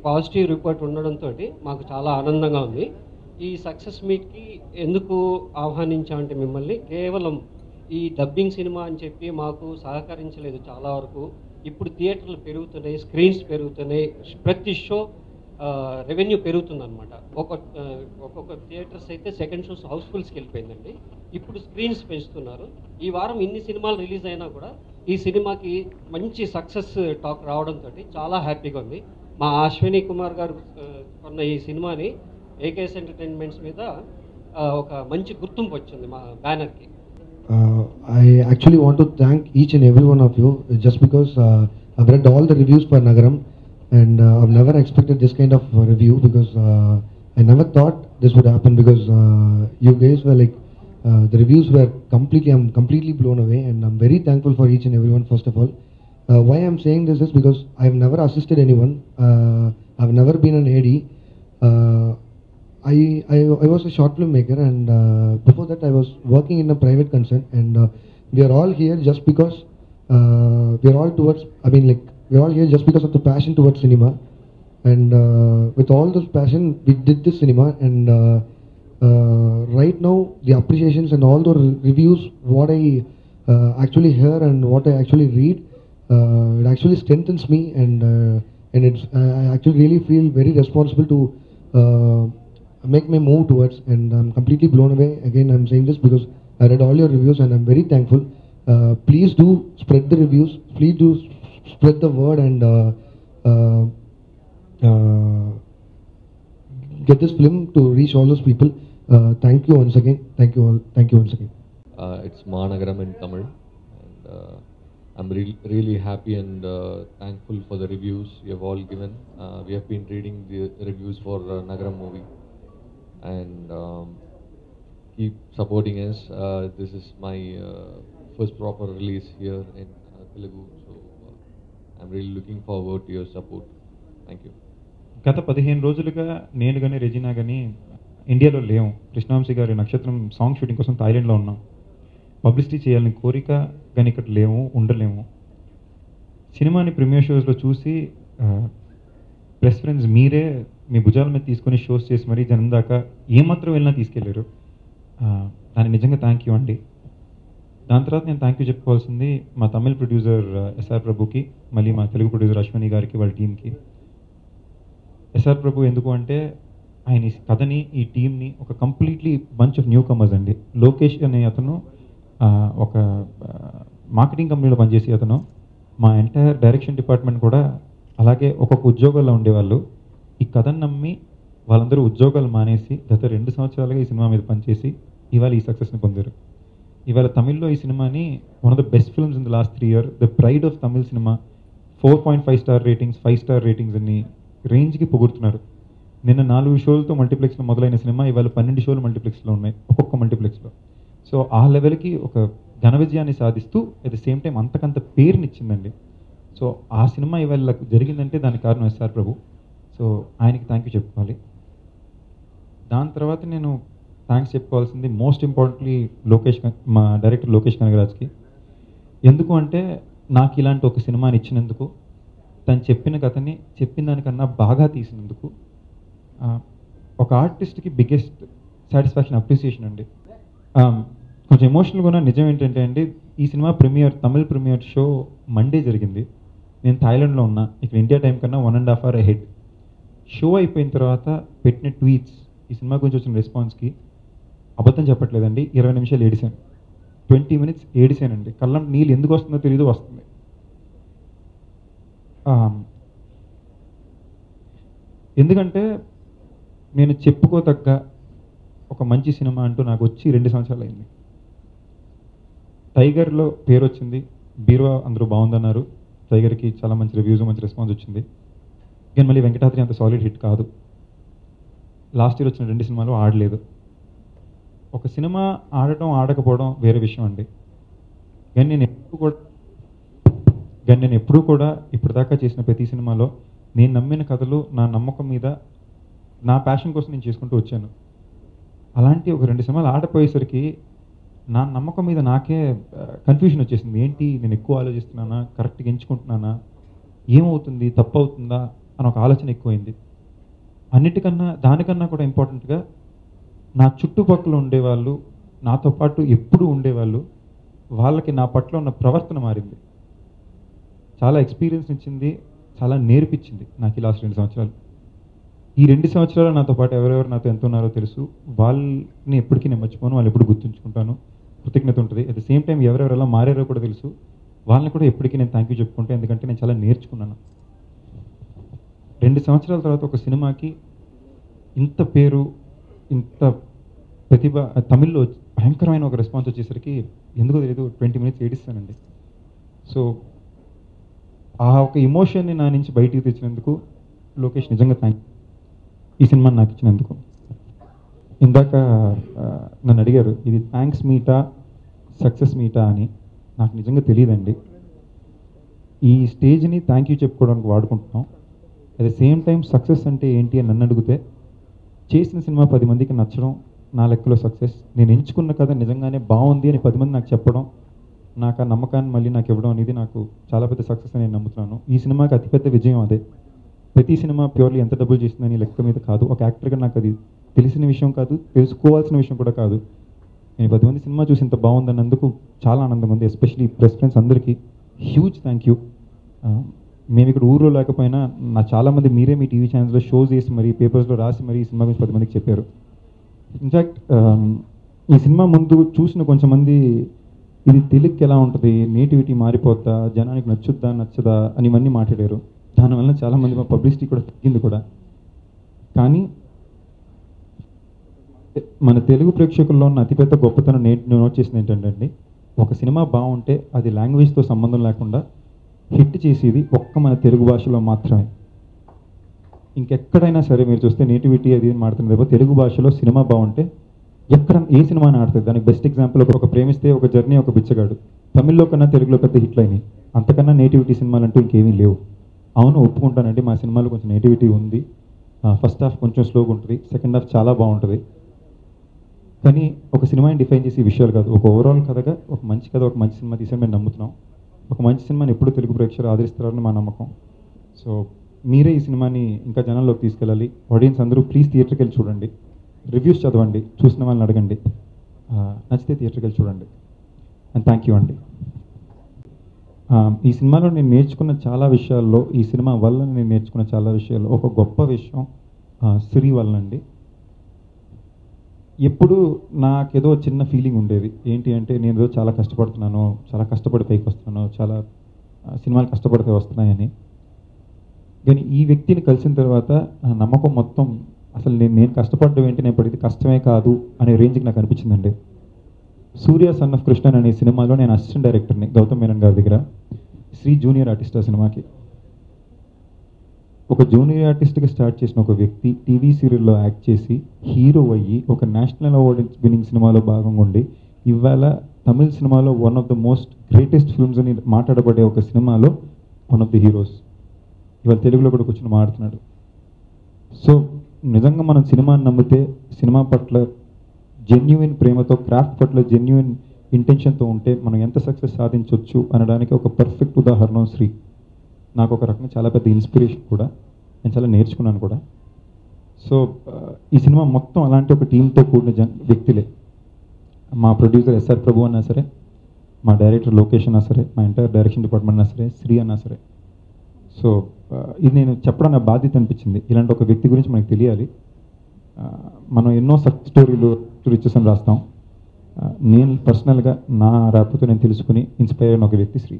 Positive report ఉండడంతో మాకు చాలా ఆనందంగా ఉంది. ఈ సక్సెస్ మీట్కి ఎందుకు ఆహ్వానించామంటే మిమ్మల్ని కేవలం ఈ డబ్బింగ్ సినిమా అని చెప్పి మాకు సహకరించలేదు చాలా వరకు. ఇప్పుడు థియేటర్లు పెరుగుతున్నాయి, స్క్రీన్స్ పెరుగుతున్నాయి, ప్రతి షో రెవెన్యూ పెరుగుతుందన్నమాట. ఒక్కొక్క థియేటర్స్ అయితే సెకండ్ షోస్ హౌస్ఫుల్స్కి వెళ్ళిపోయిందండి. ఇప్పుడు స్క్రీన్స్ పెంచుతున్నారు. ఈ వారం ఇన్ని సినిమాలు రిలీజ్ అయినా కూడా ఈ సినిమాకి మంచి సక్సెస్ టాక్ రావడంతో చాలా హ్యాపీగా ఉంది. మా అశ్విని కుమార్ గారు కొన్న ఈ సినిమాని ఏకేఎస్ ఎంటర్టైన్మెంట్స్ మీద ఒక మంచి గుర్తింపు వచ్చింది మా బ్యానర్కి. I actually want to thank each and every one of you just because I've read all the reviews for Nagaram and I've never expected this kind of review because I never thought this would happen because you guys were like the reviews were I'm completely blown away and I'm very thankful for each and everyone. First of all, why I'm saying this is because I've never assisted anyone. I've never been an AD. I was a short film maker and before that I was working in a private concern and we are all here just because we are all here just because of the passion towards cinema and with all this passion we did this cinema and right now the appreciations and all the reviews what I actually hear and what I actually read it actually strengthens me and I actually really feel very responsible to make me move towards and I'm completely blown away. Again I'm saying this because I read all your reviews and I'm very thankful. Please do spread the reviews, please do spread the word and get this film to reach all those people. Thank you once again. Thank you all. Thank you once again. It's Mahanagaram in Tamil and I'm really happy and thankful for the reviews you have all given. We have been reading the reviews for Nagaram movie and keep supporting us. This is my first proper release here in Telugu, so I'm really looking forward to your support. Thank you. గత 15 రోజులుగా నేను కానీ Regina కానీ ఇండియాలో లేము. కృష్ణవంశీ గారి నక్షత్రం song shooting కోసం థాయిలాండ్లో ఉన్నాం. పబ్లిసిటీ చేయాలని కోరిక కానీ ఇక్కడ ఉండలేము. సినిమాని ప్రీమియర్ షోస్లో చూసి ప్రెస్ ఫ్రెండ్స్ మీరే మీ భుజాల మీద తీసుకొని షోస్ చేసి మరీ జనం దాకా ఏమాత్రం వెళ్ళినా తీసుకెళ్ళారు. దానికి నిజంగా థ్యాంక్ యూ అండి. దాని తర్వాత నేను థ్యాంక్ యూ చెప్పుకోవాల్సింది మా తమిళ ప్రొడ్యూసర్ ఎస్ఆర్ ప్రభుకి, మళ్ళీ మా తెలుగు ప్రొడ్యూసర్ అశ్విని గారికి, వాళ్ళ టీంకి. ఎస్ఆర్ ప్రభు ఎందుకు అంటే ఆయన ఈ కథని ఈ టీంని ఒక completely bunch of new comers అండి. లోకేష్ అనే అతను ఒక మార్కెటింగ్ కంపెనీలో పనిచేసి అతను, మా ఎంటైర్ డైరెక్షన్ డిపార్ట్మెంట్ కూడా అలాగే ఒక్కొక్క ఉద్యోగాల్లో ఉండేవాళ్ళు. ఈ కథను నమ్మి వాళ్ళందరూ ఉద్యోగాలు మానేసి గత 2 సంవత్సరాలుగా ఈ సినిమా మీద పనిచేసి ఇవాళ ఈ సక్సెస్ని పొందారు. ఇవాళ తమిళ్లో ఈ సినిమాని one of the best films in the last 3 years, the pride of Tamil cinema, 4.5 star ratings, 5 star ratings అన్ని రేంజ్కి పొగుడుతున్నారు. నిన్న 4 షోలతో మల్టీప్లెక్స్లో మొదలైన సినిమా ఇవాళ 12 షోలు మల్టీప్లెక్స్లో ఉన్నాయి, ఒక్కొక్క మల్టీప్లెక్స్లో. సో ఆ లెవెల్కి ఒక ఘన విజయాన్ని సాధిస్తూ అట్ ద సేమ్ టైం అంతకంత పేరునిచ్చిందండి. సో ఆ సినిమా ఇవాళ జరిగిందంటే దానికి కారణం ఎస్ఆర్ ప్రభు. సో ఆయనకి థ్యాంక్ యూ చెప్పుకోవాలి. దాని తర్వాత నేను థ్యాంక్స్ చెప్పుకోవాల్సింది మోస్ట్ ఇంపార్టెంట్లీ మా డైరెక్టర్ లోకేష్ కనగరాజ్కి. ఎందుకు అంటే నాకు ఇలాంటి ఒక సినిమాని ఇచ్చినందుకు, తను చెప్పిన కథని చెప్పిన దానికన్నా బాగా తీసినందుకు. ఒక ఆర్టిస్ట్కి బిగ్గెస్ట్ సాటిస్ఫాక్షన్, అప్రిసియేషన్ అండి. కొంచెం ఎమోషనల్గా ఉన్న నిజం ఏంటంటే అండి, ఈ cinema Tamil premiere show Monday జరిగింది. నేను థాయిలాండ్లో ఉన్నా, ఇక్కడ ఇండియా టైం కన్నా 1.5 hours అహెడ్. షో అయిపోయిన తర్వాత పెట్టిన ట్వీట్స్, ఈ సినిమా గురించి వచ్చిన రెస్పాన్స్కి అబద్ధం చెప్పట్లేదండి, 20 నిమిషాలు ఏడిశాను, 20 minutes ఏడిశానండి. కళ్ళం నీళ్ళు ఎందుకు వస్తుందో తెలియదు, వస్తుంది. ఎందుకంటే నేను చెప్పుకోతగ్గ ఒక మంచి సినిమా అంటూ నాకు వచ్చి 2 సంవత్సరాలు అయింది. టైగర్లో పేరు వచ్చింది, బీరువా అందరూ బాగుందన్నారు, టైగర్కి చాలా మంచి రివ్యూస్, మంచి రెస్పాన్స్ వచ్చింది. కానీ మళ్ళీ వెంకటాద్రి అంత సాలిడ్ హిట్ కాదు. లాస్ట్ ఇయర్ వచ్చిన 2 సినిమాలు ఆడలేదు. ఒక సినిమా ఆడటం ఆడకపోవడం వేరే విషయం అండి. కానీ నేను ఎప్పుడూ కూడా ఇప్పటిదాకా చేసిన ప్రతి సినిమాలో నేను నమ్మిన కథలు, నా నమ్మకం మీద, నా ప్యాషన్ కోసం నేను చేసుకుంటూ వచ్చాను. అలాంటి ఒక 2 సినిమాలు ఆడపోయేసరికి నా నమ్మకం మీద నాకే కన్ఫ్యూజన్ వచ్చేసింది. ఏంటి నేను ఎక్కువ ఆలోచిస్తున్నానా, కరెక్ట్గా ఎంచుకుంటున్నానా, ఏమవుతుంది, తప్పు అవుతుందా అని ఒక ఆలోచన ఎక్కువైంది. అన్నిటికన్నా దానికన్నా కూడా ఇంపార్టెంట్గా నా చుట్టుపక్కల ఉండేవాళ్ళు, నాతో పాటు ఎప్పుడూ ఉండేవాళ్ళు, వాళ్ళకి నా పట్ల ఉన్న ప్రవర్తన మారింది. చాలా ఎక్స్పీరియన్స్ ఇచ్చింది, చాలా నేర్పించింది నాకు ఈ లాస్ట్ 2 సంవత్సరాలు. ఈ 2 సంవత్సరాలు నాతో పాటు ఎవరెవరు నాతో ఎంత ఉన్నారో తెలుసు. వాళ్ళని ఎప్పటికీ నేను మర్చిపోను, వాళ్ళు ఎప్పుడు గుర్తుంచుకుంటాను, కృతజ్ఞత ఉంటుంది. అట్ ద సేమ్ టైం ఎవరెవరు ఎలా మారారో కూడా తెలుసు, వాళ్ళని కూడా ఎప్పటికీ నేను థ్యాంక్ యూ చెప్పుకుంటాను. ఎందుకంటే నేను చాలా నేర్చుకున్నాను. 2 సంవత్సరాల తర్వాత ఒక సినిమాకి ఇంత పేరు, ఇంత ప్రతిభ, తమిళ్లో భయంకరమైన ఒక రెస్పాన్స్ వచ్చేసరికి ఎందుకో తెలియదు 20 minutes ఏడిస్తానండి. సో ఆ ఒక ఇమోషన్ని నా నుంచి బయటికి తెచ్చినందుకు లోకేష్ నిజంగా థ్యాంక్ ఈ సినిమాని నాకు ఇచ్చినందుకు. ఇందాక నన్ను అడిగారు ఇది థ్యాంక్స్ మీటా సక్సెస్ మీటా అని. నాకు నిజంగా తెలియదండి. ఈ స్టేజ్ని థ్యాంక్ యూ చెప్పుకోవడానికి వాడుకుంటున్నాం. At the same time success అంటే ఏంటి అని నన్ను అడిగితే, చేసిన సినిమా 10 మందికి నచ్చడం నా లెక్కలో సక్సెస్. నేను ఎంచుకున్న కథ నిజంగానే బాగుంది అని 10 మంది నాకు చెప్పడం, నాకు ఆ నమ్మకాన్ని మళ్ళీ నాకు ఇవ్వడం అనేది నాకు చాలా పెద్ద సక్సెస్ అని నేను నమ్ముతున్నాను. ఈ సినిమాకి అతిపెద్ద విజయం అదే. ప్రతి సినిమా ప్యూర్లీ ఎంత డబ్బులు చేసిందని లెక్క మీద కాదు. ఒక యాక్టర్గా నాకు అది తెలిసిన విషయం కాదు, తెలుసుకోవాల్సిన విషయం కూడా కాదు. నేను 10 మంది సినిమా చూసి ఇంత బాగుందన్నందుకు చాలా ఆనందంగా ఉంది. ఎస్పెషలీ ప్రెస్ ఫ్రెండ్స్ అందరికీ హ్యూజ్ థ్యాంక్ యూ. మేము ఇక్కడ ఊళ్ళో లేకపోయినా నా చాలామంది మీరే మీ టీవీ ఛానల్స్లో షోస్ చేసి మరి పేపర్స్లో రాసి మరి ఈ సినిమా గురించి 10 మందికి చెప్పారు. ఇన్ఫ్యాక్ట్ ఈ సినిమా ముందు చూసిన కొంచెం మంది ఇది తెలుగుకి ఎలా ఉంటుంది, నేటివిటీ మారిపోద్దా, జనానికి నచ్చుద్దా నచ్చదా అని ఇవన్నీ మాట్లాడారు. దానివల్ల చాలామంది మా పబ్లిసిటీ కూడా తగ్గింది కూడా. కానీ మన తెలుగు ప్రేక్షకుల్లో ఉన్న అతిపెద్ద గొప్పతనం నేను నోట్ చేసింది ఏంటంటే అండి, ఒక సినిమా బాగుంటే అది లాంగ్వేజ్తో సంబంధం లేకుండా హిట్ చేసేది ఒక్క మన తెలుగు భాషలో మాత్రమే. ఇంకెక్కడైనా సరే మీరు చూస్తే నేటివిటీ అది మాడుతున్నది, తెలుగు భాషలో సినిమా బాగుంటే ఎక్కడ ఏ సినిమాని ఆడుతుంది. దానికి బెస్ట్ ఎగ్జాంపుల్ ఒక ప్రేమిస్తే, ఒక జర్నీ, ఒక బిచ్చగాడు. తమిళ్లో కన్నా తెలుగులో పెద్ద హిట్లు అయినాయి. అంతకన్నా నేటివిటీ సినిమాలు అంటూ ఇంకేమీ లేవు. అవును, ఒప్పుకుంటానండి, మా సినిమాలో కొంచెం నేటివిటీ ఉంది. ఫస్ట్ హాఫ్ కొంచెం స్లోగా ఉంటుంది, సెకండ్ హాఫ్ చాలా బాగుంటుంది. కానీ ఒక సినిమాని డిఫైన్ చేసే విషయాలు కాదు. ఒక ఓవరాల్ కథగా ఒక మంచి కథ, ఒక మంచి సినిమా తీసే మేము నమ్ముతున్నాం. ఒక మంచి సినిమాని ఎప్పుడు తెలుగు ప్రేక్షకులు ఆదరిస్తారని మా నమ్మకం. సో మీరే ఈ సినిమాని ఇంకా జనాల్లోకి తీసుకెళ్ళాలి. ఆడియన్స్ అందరూ ప్లీజ్ థియేటర్కి వెళ్ళి చూడండి, రివ్యూస్ చదవండి, చూసిన వాళ్ళని అడగండి, నచ్చితే థియేటర్కి వెళ్ళి చూడండి. అండ్ థ్యాంక్ యూ అండి. ఈ సినిమాలో నేను నేర్చుకున్న చాలా విషయాల్లో, ఈ సినిమా వల్ల నేను నేర్చుకున్న చాలా విషయాల్లో ఒక గొప్ప విషయం శ్రీ వల్ల అండి. ఎప్పుడు నాకేదో చిన్న ఫీలింగ్ ఉండేది ఏంటి అంటే, నేను ఏదో చాలా కష్టపడుతున్నాను, చాలా కష్టపడి పైకి వస్తున్నాను, చాలా సినిమాలు కష్టపడితే వస్తున్నాయని. కానీ ఈ వ్యక్తిని కలిసిన తర్వాత నమ్మకం మొత్తం అసలు నేను కష్టపడడం ఏంటి, నేను పడితే కష్టమే కాదు అనే రేంజ్కి నాకు అనిపించిందండి. సూర్య సన్ ఆఫ్ కృష్ణన్ అనే సినిమాలో నేను అసిస్టెంట్ డైరెక్టర్ని గౌతమ్ మేనన్ గారి దగ్గర. శ్రీ జూనియర్ ఆర్టిస్ట్ ఆ సినిమాకి. ఒక జూనియర్ ఆర్టిస్ట్గా స్టార్ట్ చేసిన ఒక వ్యక్తి టీవీ సీరియల్లో యాక్ట్ చేసి హీరో అయ్యి ఒక నేషనల్ అవార్డ్ విన్నింగ్ సినిమాలో భాగంగా ఉండి ఇవాళ తమిళ సినిమాలో one of the most greatest films అని మాట్లాడబడే ఒక సినిమాలో వన్ ఆఫ్ ది హీరోస్ ఇవాళ తెలుగులో కూడా కూర్చొని మాట్లాడుతున్నాడు. సో నిజంగా మనం సినిమాని నమ్మితే, సినిమా పట్ల జెన్యున్ ప్రేమతో, క్రాఫ్ట్ పట్ల జెన్యున్ ఇంటెన్షన్తో ఉంటే మనం ఎంత సక్సెస్ సాధించవచ్చు అనడానికి ఒక పర్ఫెక్ట్ ఉదాహరణ శ్రీ. నాకు ఒక రకంగా చాలా పెద్ద ఇన్స్పిరేషన్ కూడా, నేను చాలా నేర్చుకున్నాను కూడా. సో ఈ సినిమా మొత్తం అలాంటి ఒక టీంతో కూడిన వ్యక్తులే. మా ప్రొడ్యూసర్ ఎస్ఆర్ ప్రభు అన్నా సరే, మా డైరెక్టర్ లోకేష్ అన్నా సరే, మా ఎంటైర్ డైరెక్షన్ డిపార్ట్మెంట్ అన్నా సరే, శ్రీ అన్నా సరే. సో ఇది నేను చెప్పడం నా బాధ్యత అనిపించింది. ఇలాంటి ఒక వ్యక్తి గురించి మనకు తెలియాలి. మనం ఎన్నో సక్సెస్ స్టోరీలు రిచెస్ అని రాస్తాం. నేను పర్సనల్గా నా రాకపోతే నేను తెలుసుకుని ఇన్స్పైర్ అయిన ఒక వ్యక్తి శ్రీ.